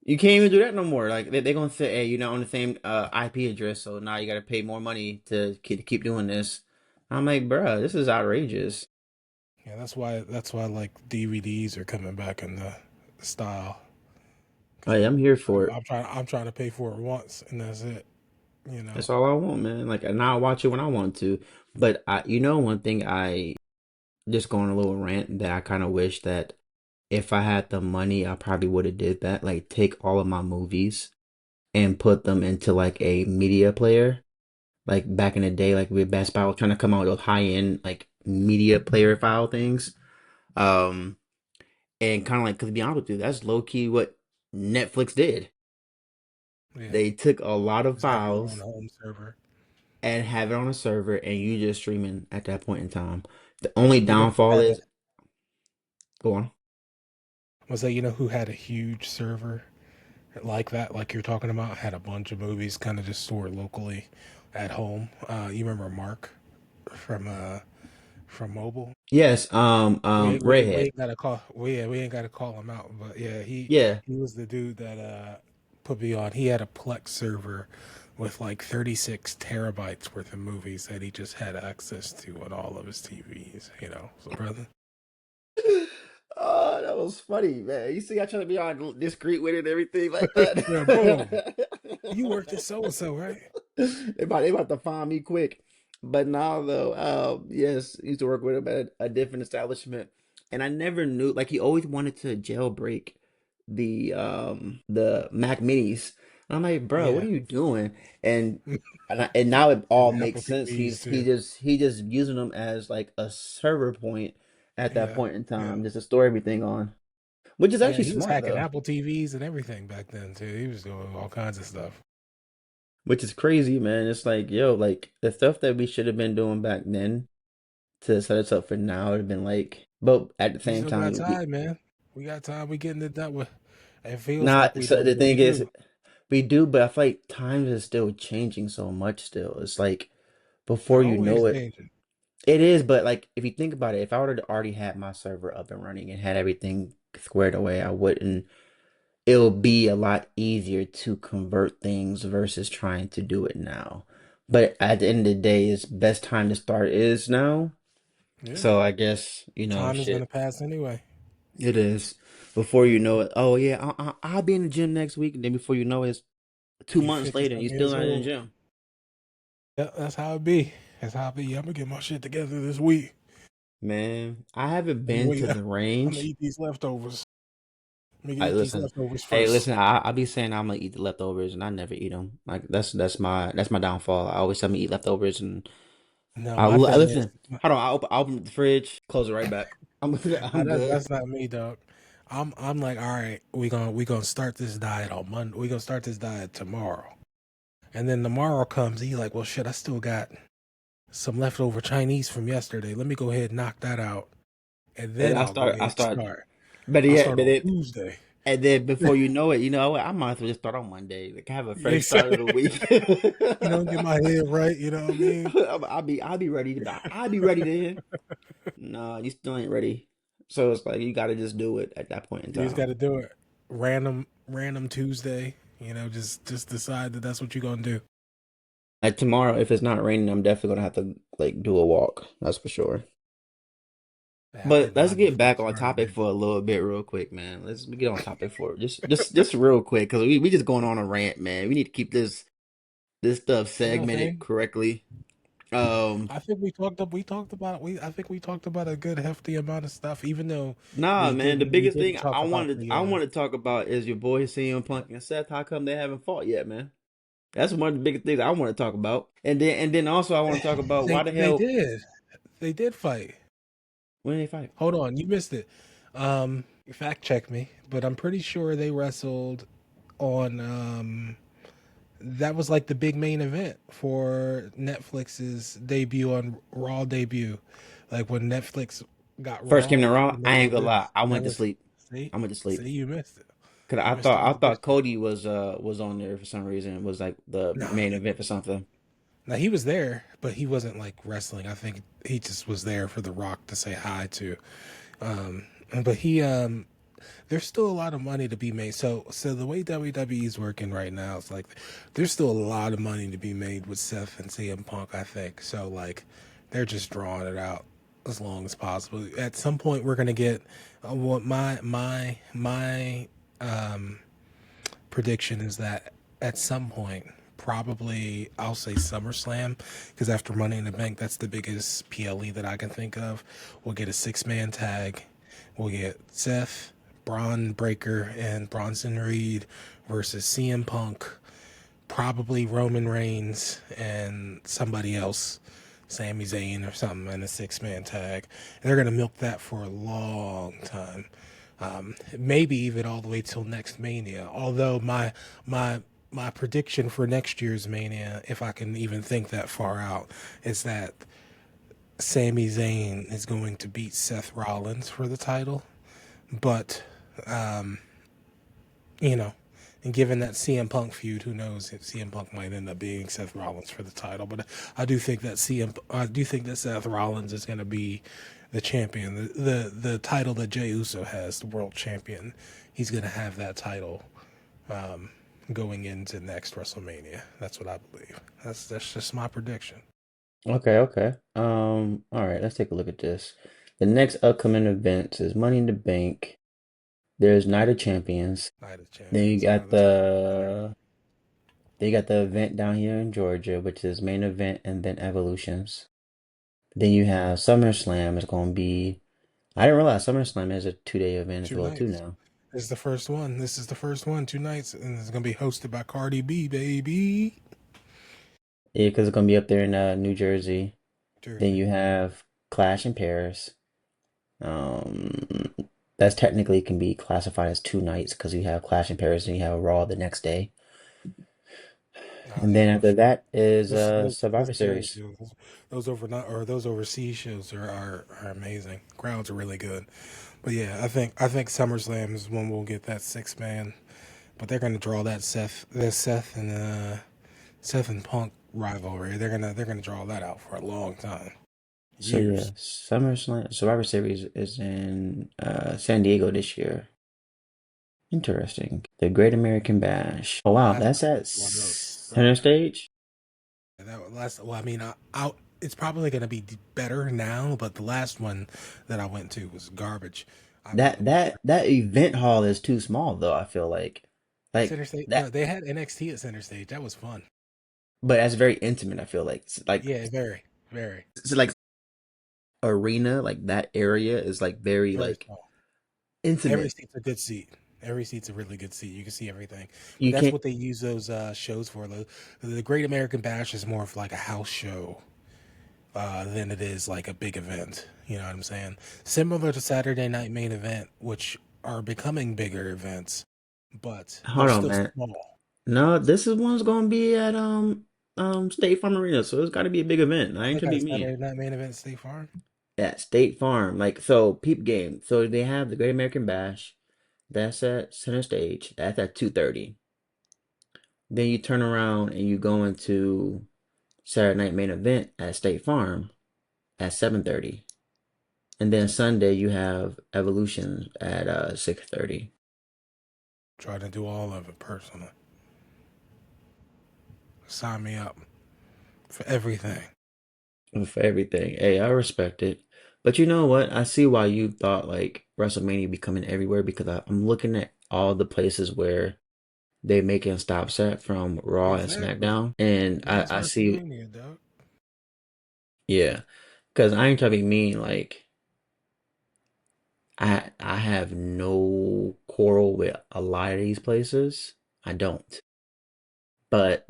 You can't even do that no more. Like they gonna say, hey, you're not on the same IP address, so now you gotta pay more money to keep doing this. I'm like, bruh, this is outrageous. Yeah, that's why like DVDs are coming back in the style. Because Hey, I'm here for it. I'm trying to pay for it once and that's it. You know, That's all I want, man. Like, and I'll watch it when I want to. But one thing I just going a little rant that I kind of wish that if I had the money, I probably would have did that. Like, take all of my movies and put them into like a media player. Like back in the day, like with Best Buy was trying to come out with those high end like media player file things. Um, and kind of like, cause to be honest with you, that's low key what Netflix did. yeah, They took a lot of just have your own files home server. and have it on a server, and you just streaming at that point in time. The only You know who downfall had a is, go on. was that who had a huge server like that, like you're talking about, had a bunch of movies kind of just stored locally at home. You remember Mark from mobile? Yes, We Redhead. ain't gotta call we ain't gotta call him out, but yeah, Yeah, he was the dude that put me on. He had a Plex server with like 36 terabytes worth of movies that he just had access to on all of his TVs. So brother, Oh, that was funny, man. You see, I try to be all discreet with it and everything like yeah, boom. that. You worked at so and so, right? They about to find me quick. But now though, yes, I used to work with him at a different establishment, and I never knew. Like he always wanted to jailbreak the Mac Minis. And I'm like, bro, what Yeah, are you doing? And and now it all and makes Apple sense. TVs He's too. he just using them as like a server point at that Yeah, point in yeah, time, just to store everything on, which is yeah. actually He was smart hacking though. Apple TVs and everything back then too. He was doing all kinds of stuff. Which is crazy, man. It's like, yo, like the stuff that we should have been doing back then to set us up for now would have been like, but at the We same still got time, time, man. We got time. We getting it done with. It feels like not we so don't, the but we thing is, do. we do, but I feel like times is still changing so much still. It's like They're before you always know it, changing. it is, but like if you think about it, if I would have already had my server up and running and had everything squared away, I wouldn't. It'll be a lot easier to convert things versus trying to do it now. But at the end of the day, it's best time to start is now. Yeah, So I guess, time is gonna shit, pass anyway. it is. Before you know it, oh yeah, I'll be in the gym next week. And then before you know it, it's two You months fifty later and you're something still years not in the old. gym. Yeah, that's how it be. That's how it be. I'm gonna get my shit together this week. Man, I haven't I'm been to waiting. the I'm gonna range. eat these leftovers. I'm gonna I eat these listen. leftovers Hey, first. listen. I be saying I'm gonna eat the leftovers, and I never eat them. Like that's my downfall. I always tell me eat leftovers, and No, my I thing is, listen. Hold on. I open the fridge, close it right back. I'm I'm good. that's not me, dog. I'm like, all right, we gonna start this diet on Monday. We gonna start this diet tomorrow, and then tomorrow comes. He like, well, shit, I still got some leftover Chinese from yesterday. Let me go ahead and knock that out, and And then I'll go ahead I and start. start. Better I'll yet, start but on it Tuesday. And then before you know it, you know what? I might as well just start on Monday. Like have a fresh start of the week. You know, get my head right. You know what I mean? I'll be ready to I'll be ready then. No, you still ain't ready. So it's like you got to just do it at that point in You just got time. to do it. Random Tuesday. You know, just decide that that's what you're gonna do. Like tomorrow, if it's not raining, I'm definitely gonna have to like do a walk. That's for sure. Yeah, I But did let's mine get before it back on started topic raining. for a little bit, real quick, man. Let's get on topic for just real quick, because we just going on a rant, man. We need to keep this stuff Ain't no segmented thing. correctly. Um, I think I think we talked about a good hefty amount of stuff, even though nah, man. The we biggest didn't thing talk about the I wanted to talk about is your boy CM Punk and Seth. How come they haven't fought yet, man? That's one of the biggest things I want to talk about. And then also I want to talk about why the they hell did. They did fight. when they fight. Hold on, you missed it. Fact check me, but I'm pretty sure they wrestled on that was like the big main event for Netflix's debut on Raw debut. Like when Netflix got First came Raw to Raw. and they I ain't did gonna lie. this. I That went to was sleep. see? I went to sleep. See, you missed it. Cause You missed all I the good thought stuff. Cody was on there for some reason. It was like the Nah. main event for something. Now he was there, but he wasn't like wrestling. I think he just was there for The Rock to say hi to. Um, but there's still a lot of money to be made. So the way WWE is working right now, it's like there's still a lot of money to be made with Seth and CM Punk. I think so. Like they're just drawing it out as long as possible. At some point, we're gonna get what my prediction is that at some point, probably I'll say SummerSlam, because after Money in the Bank, that's the biggest PLE that I can think of. We'll get a 6-man tag. We'll get Seth, Braun Breaker, and Bronson Reed versus CM Punk, probably Roman Reigns and somebody else, Sami Zayn or something, in a 6-man tag. And they're gonna milk that for a long time, maybe even all the way till next Mania. Although my my prediction for next year's Mania, if I can even think that far out, is that Sami Zayn is going to beat Seth Rollins for the title. But you know, and given that CM Punk feud, who knows if CM Punk might end up being Seth Rollins for the title. But I do think that Seth Rollins is going to be the champion, the title that Jey Uso has, the world champion. He's going to have that title going into next WrestleMania. That's what I believe. That's just my prediction. Okay, okay. All right, let's take a look at this. The next upcoming events is Money in the Bank. There's Night of Champions. Night of Then you Champions. got That's better. the event down here in Georgia, which is main event and then Evolutions. Then you have SummerSlam. It's gonna be. I didn't realize SummerSlam is a 2-day event as Two well too nights. now. This is the first one. This is the first one. 2 nights, and it's gonna be hosted by Cardi B, baby. Yeah, because it's gonna be up there in New Jersey. Then Jersey. you have Clash in Paris. Um, that's technically can be classified as 2 nights because you have Clash in Paris and you have Raw the next day. Nah, And then after that is those Survivor Paris Series. shows, those over not or those overseas shows are amazing. Crowds are really good. But yeah, I think SummerSlam is when we'll get that 6-man. But they're gonna draw that Seth and Punk rivalry. They're gonna draw that out for a long time, So yeah, years. SummerSlam Survivor Series is in San Diego this year. Interesting. The Great American Bash. Oh wow, Last that's time I at went to one of those center sucked. stage. That last, well, I mean, it's probably gonna be better now, but the last one that I went to was garbage. I That rather watch that that event hall is too small though, I feel like Center Stage. No, that, they had NXT at Center Stage. That was fun. but that's very intimate. I feel like Yeah, very, very, it's like arena, like that area is like very very like small. Every intimate. seat's a good seat. Every seat's a really good seat. You can see everything. But You that's can't. what they use those shows for. The Great American Bash is more of like a house show than it is like a big event. You know what I'm saying? Similar to Saturday Night Main Event, which are becoming bigger events, but they're Hold on, still man. small. No, this is one's gonna be at State Farm Arena, so it's got to be a big event. Oh, I ain't they to got a be me. Saturday Night Main Event at State Farm. At State Farm, like so, peep game. So they have the Great American Bash. That's at Center Stage. That's at 2:30. Then you turn around and you go into Saturday Night Main Event at State Farm at 7:30. And then Sunday you have Evolution at 6:30. Try to do all of it personally. Sign me up for everything. For everything. Hey, I respect it. But you know what? I see why you thought like WrestleMania be coming everywhere because I'm looking at all the places where they making stops at from Raw and Exactly. SmackDown. And Yeah, it's I see, WrestleMania, dog. yeah. Because I ain't trying to be mean, like I have no quarrel with a lot of these places. I don't. But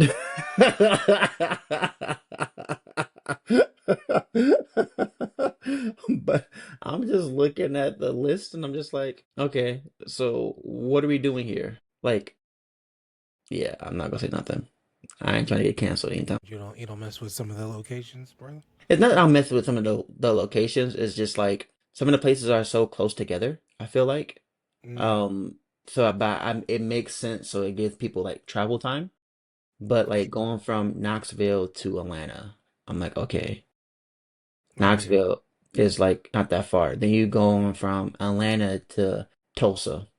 but I'm just looking at the list and I'm just like, okay, so what are we doing here? Like, yeah, I'm not gonna say nothing. I ain't trying to get canceled anytime. You don't mess with some of the locations, brother. It's not that I'm messing with some of the locations. It's just like some of the places are so close together. I feel like, Mm, um, so but it makes sense. So it gives people like travel time. But like going from Knoxville to Atlanta, I'm like, okay, right. Knoxville is like not that far. Then you going from Atlanta to Tulsa.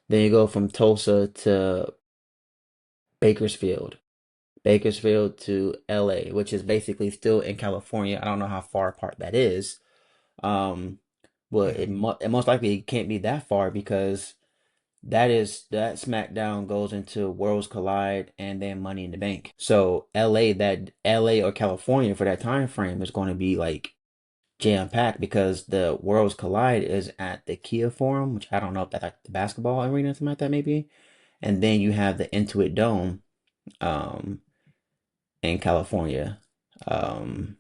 Then you go from Tulsa to Bakersfield. Bakersfield to LA, which is basically still in California. I don't know how far apart that is. Um, well, Mm, it most likely can't be that far because that SmackDown goes into Worlds Collide and then Money in the Bank. So LA or California for that time frame is going to be like jam packed because the Worlds Collide is at the Kia Forum, which I don't know if that's like the basketball arena or something like that maybe. And then you have the Intuit Dome um in California. Um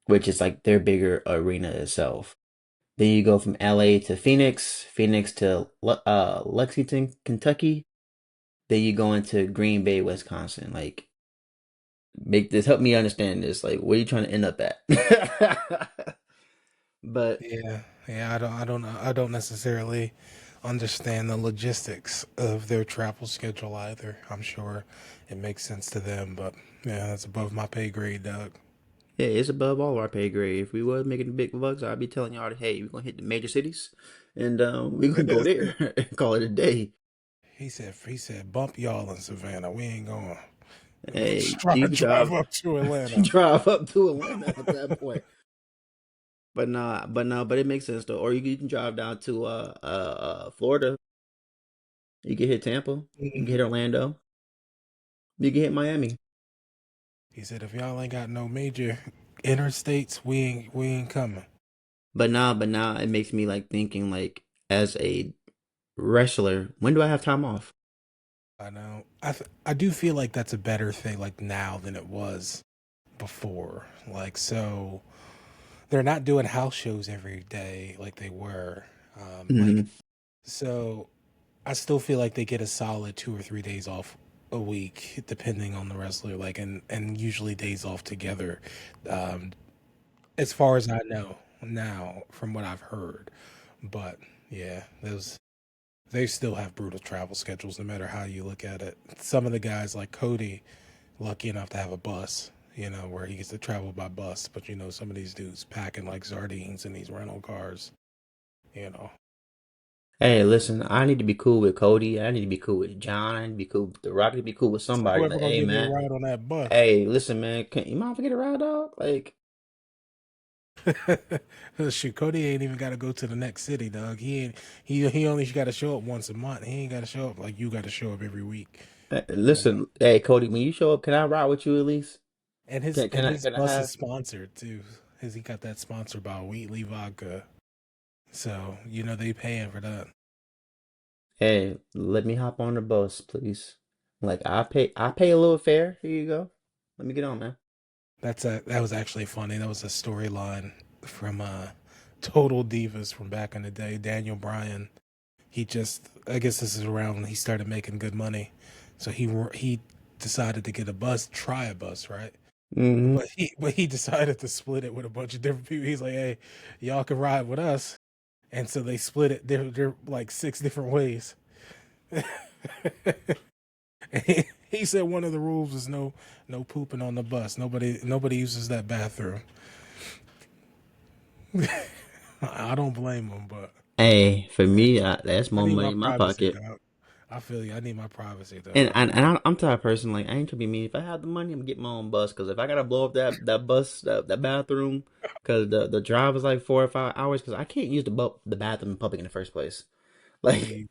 which is like their bigger arena itself. Then you go from LA to Phoenix, Phoenix to Lexington, Kentucky. Then you go into Green Bay, Wisconsin. Like, make this help me understand this. Like, where are you trying to end up at? But yeah, yeah. I don't necessarily understand the logistics of their travel schedule either. I'm sure it makes sense to them, but yeah, that's above my pay grade, dog. yeah, it's above all our pay grade. If we was making the big bucks, I'd be telling y'all, hey, we're gonna hit the major cities, and we're gonna go there and call it a day. He said, bump y'all in Savannah. We ain't going. Hey, Just drive up to Atlanta. drive up to Atlanta at that point. But nah, but it makes sense though. Or you can drive down to Florida. You can hit Tampa. You can hit Orlando. You can hit Miami. He said, if y'all ain't got no major interstates, we ain't coming. But now it makes me like thinking like as a wrestler, when do I have time off? I know. I do feel like that's a better thing, like now than it was before. Like so, they're not doing house shows every day like they were. Like Hmm. so, I still feel like they get a solid 2 or 3 days off a week, depending on the wrestler. Like and usually days off together. Um, as far as I know now, from what I've heard. But yeah, those they still have brutal travel schedules no matter how you look at it. Some of the guys like Cody, lucky enough to have a bus, where he gets to travel by bus. But some of these dudes packing like sardines in these rental cars, you know. Hey, listen, I need to be cool with Cody. I need to be cool with John. I need to be cool with The Rock. I need to be cool with So somebody. whoever Like, gonna hey give me a man, ride on that bus? hey, listen man, can you mind forget a ride dog? Like, Shoot, Cody ain't even got to go to the next city, dog. He only got to show up once a month. He ain't got to show up like you got to show up every week. listen, hey Cody, when you show up, can I ride with you at least? And his and his Can I bus is have? sponsored too. He got that sponsored by Wheatley Vodka. So, they paying for that. Hey, let me hop on the bus, please. Like I pay a little fare. Here you go. Let me get on, man. That was actually funny. That was a storyline from Total Divas from back in the day. Daniel Bryan, I guess this is around when he started making good money. So he decided to get a bus, try a bus, right? Hmm. But he decided to split it with a bunch of different people. He's like, "Hey, y'all can ride with us. and so they split it. They're like six different ways. He said one of the rules is no pooping on the bus. Nobody uses that bathroom. I don't blame him, but Hey, for me, that's I more need money my in my privacy, pocket. dog. I feel you. I need my privacy, And dog. I'm the type of person like I ain't trying to be mean. If I have the money, I'm gonna get my own bus. Because if I gotta blow up that bus that bathroom, because the drive is like 4 or 5 hours, because I can't use the bathroom in public in the first place. Like Me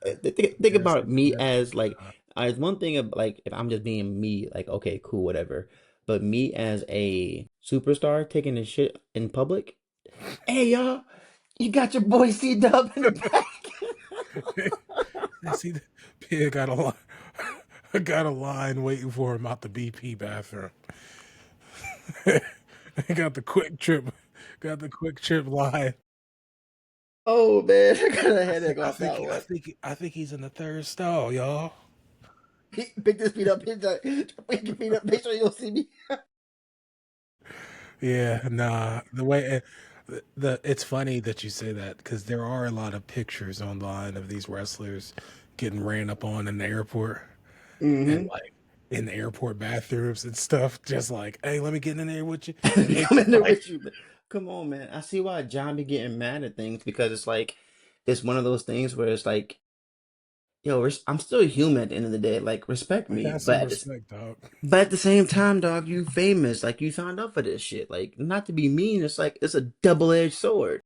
think either. about me That's as like uh, as one thing of like if I'm just being me, like okay, cool, whatever. But me as a superstar taking the shit in public. Hey y'all, you got your boy C Dub in the back. see, Pig got a line, got a line waiting for him out the BP bathroom. got the got the quick trip line. Oh man, I got a headache off that one. I think he's in the third stall, y'all. Pick this feet up. Pick your feet up. Make sure you don't see me. Yeah, nah. The way it's funny that you say that because there are a lot of pictures online of these wrestlers getting ran up on in the airport and Mm-hmm. like in the airport bathrooms and stuff. Just like, hey, let me get in there with you, and they Come in just there like, with you. Come on, man. I see why John be getting mad at things because it's like it's one of those things where it's like, yo, I'm still human at the end of the day. Like, respect me, have some respect, dog. but at the same time, dog, you famous. Like, you signed up for this shit. Like, not to be mean, it's like it's a double-edged sword.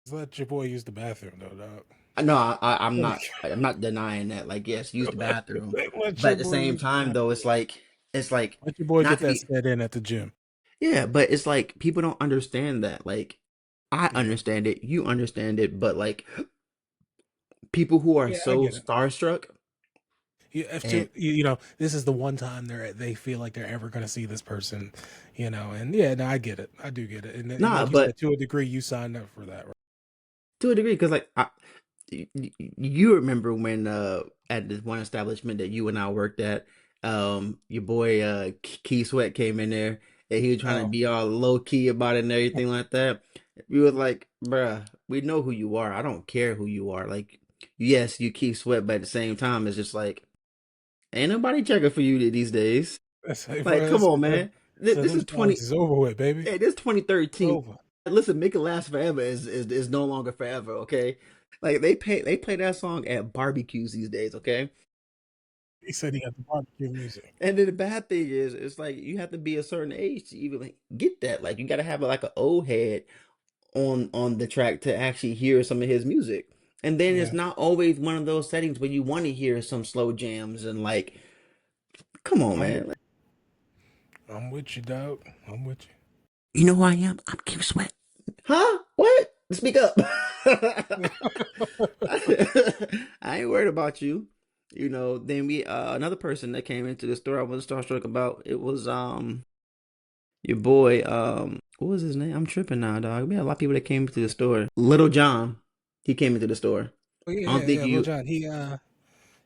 Just let your boy use the bathroom, though, dog. No, I'm not. I'm not denying that. Like, yes, use the bathroom, Let but your at the boy same use the time, though, bathroom. it's like Let your boy not get to that be. set in at the gym. Yeah, but it's like people don't understand that. Like, I Yeah, understand it, you understand it, but like people who are yeah, I so get it. starstruck You have and to, you know, this is the one time they feel like they're ever going to see this person, you know, and yeah, no, I get it. I do get it. And nah, like you said, but to a degree, you signed up for that, right? to a degree, because like you remember when at this one establishment that you and I worked at, your boy Key Sweat came in there and he was trying to Oh, be all low key about it and everything like that. We was like, bruh, we know who you are. I don't care who you are. Like, yes, you Key Sweat, but at the same time, it's just like ain't nobody checking for you these days. that's like, Like, bro, come on, that, man. so This them is 20. songs is over with, baby. Hey, this It's 2013. over. Listen, Make It Last Forever is no longer forever, okay? Like they play that song at barbecues these days, okay? He said he got the barbecue music. And then the bad thing is, it's like you have to be a certain age to even like, get that. Like you got to have like an old head on the track to actually hear some of his music. And then it's Yeah, not always one of those settings where you want to hear some slow jams and like, come on, I'm man. Like, I'm with you, dog. I'm with you. you know who I am? I'm Kim Sweat. Huh? What? Speak up. I ain't worried about you. You know, then we another person that came into the store I was starstruck about, it was your boy, what was his name? I'm tripping now, dog. We had a lot of people that came into the store. Little John, he came into the store. Oh yeah, I don't yeah, think yeah. Lil you John,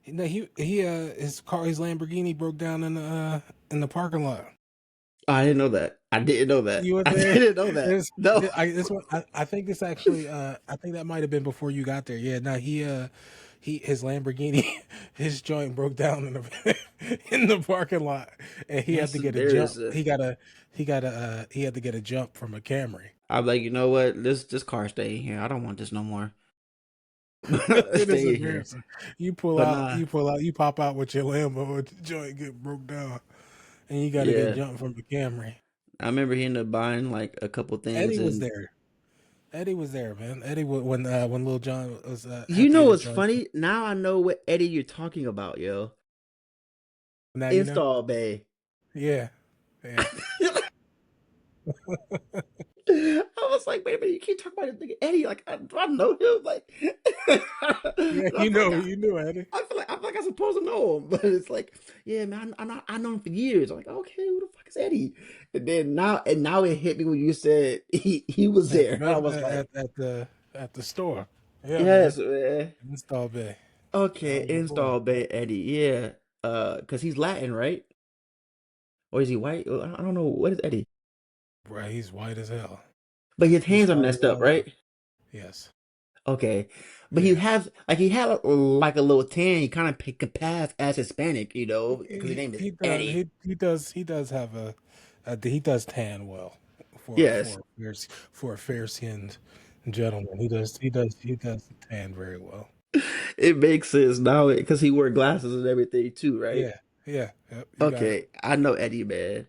no, his car, his Lamborghini broke down in the parking lot. I didn't know that. I didn't know that. You were I there. didn't know that. This, No. this one, I think this actually, I think that might have been before you got there. Yeah, no, his Lamborghini, his joint broke down in the parking lot, and he had That's to get a jump. embarrassing. He had to get a jump from a Camry. I'm like, you know what? This car stay in here. I don't want this no more. It is Stay in here. embarrassing. But nah, You pop out with your Lambo, and the joint get broke down, and you got to get yeah. jumped from the Camry. I remember he ended up buying like a couple things Eddie was and there. Eddie was there, man. When Lil Jon was you had to know get his what's joint. funny? Now I know what Eddie you're talking about, yo. Now you know. Install Bay. Yeah, yeah, I was like, wait a minute, you keep talking about this nigga Eddie. Like, do I know him? Like, yeah. and I feel like You knew Eddie. I feel like I'm supposed to know him, but it's like, yeah, man, I know him for years. I'm like, okay, who the fuck is Eddie? And now it hit me when you said he was At the there. I med- was like, at the store. Yeah, man. yes, man. Install Bay. That Okay, was your boy. install Bay Eddie. Yeah, cause he's Latin, right? Or is he white? I don't know. What is Eddie? Bro, he's white as hell. But his He's hands are probably messed up, one of the right? yes. Okay, but Yeah. he had like a little tan. He kind of could pass as Hispanic, you know, because his name is He does Eddie. he does have he does tan well Yes, for a fair skinned gentleman. He does tan very well. it makes sense now because he wore glasses and everything too, right? Yeah, yeah, yep, you got it. Okay, I know Eddie, man.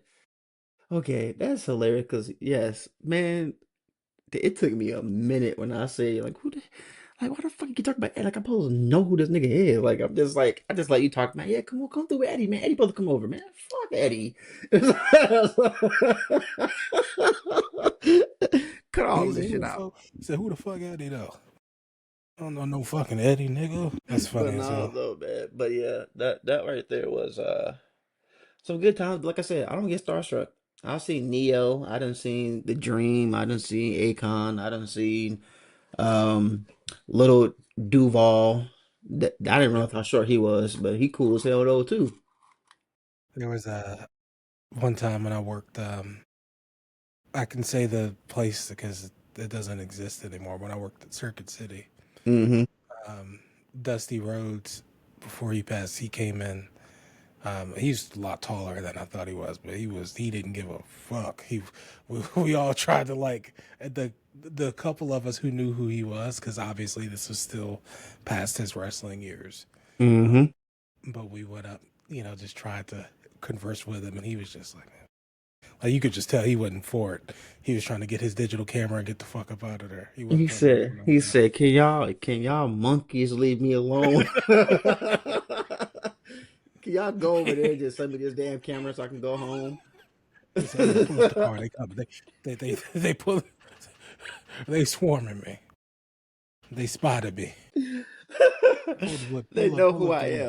Okay, that's hilarious. Because yes, man, it took me a minute when I say like, like, why the fuck you talking about Eddie? Like, I'm supposed to know who this nigga is. Like, I just let you talk, man. Yeah, come on, come through with Eddie, man. Eddie supposed to come over, man. Fuck Eddie. Cut all He said, this "Who shit the out. fuck?" He said, "Who the fuck Eddie though? I don't know no fucking Eddie, nigga." That's But funny as no, hell. though, man. But yeah, that right there was some good times. Like I said, I don't get starstruck. I've seen Neo. I done seen The Dream. I done seen Akon. I done seen um little Duval. I didn't realize how short he was, but he cool as hell though too. There was one time when I worked. I can say the place because it doesn't exist anymore. When I worked at Circuit City, Mm-hmm. um, Dusty Rhodes, before he passed, he came in. He's a lot taller than I thought he was, but he didn't give a fuck. We all tried to like the couple of us who knew who he was, because obviously this was still past his wrestling years. Mm-hmm. But we went up, just tried to converse with him, and he was just like you could just tell he wasn't for it. He was trying to get his digital camera and get the fuck up out of there. He wasn't fucking with none He of said, can y'all monkeys leave me alone? Can y'all go over there and just send me this damn camera so I can go home? He said, "I'm gonna pull up the car. They coming. They pull. They swarming me. They spotted me. Pull the whip. They know Pull who up I the whip."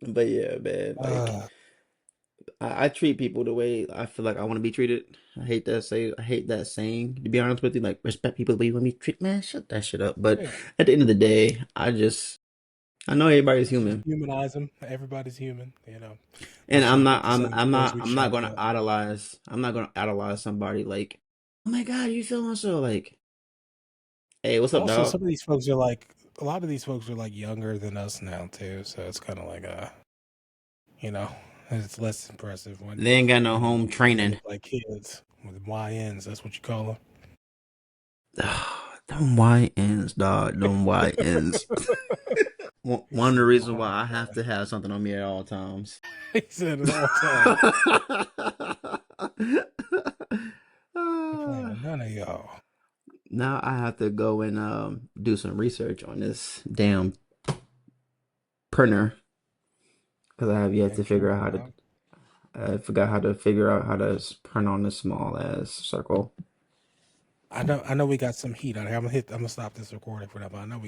am. But yeah, man, like Uh, I treat people the way I feel like I want to be treated. I hate that saying, to be honest with you. Like, respect people the way you want to be treated. Man, shut that shit up. But yeah. at the end of the day, I know everybody's Let's just human. humanize them. Everybody's human. And Let's not get the same stories we I'm not chalk gonna up. idolize somebody like, oh my God, you feeling so like, hey, what's up, Also, dog? some of these folks are like a lot of these folks are like younger than us now too. So it's kind of like you know, it's less impressive when They ain't got no home they training. look like kids with YNs. That's what you call Them YNs, dog. Them YNs. One of the reasons why I have them. to have something on me at all times. He said it all the time. I ain't playing with none of y'all. Now I have to go and do some research on this damn printer because I have yet Ain't to figure tripping, out how to. dog. I forgot how to figure out how to print on this small ass circle. I know we got some heat on here. I'm gonna stop this recording for that, but I know we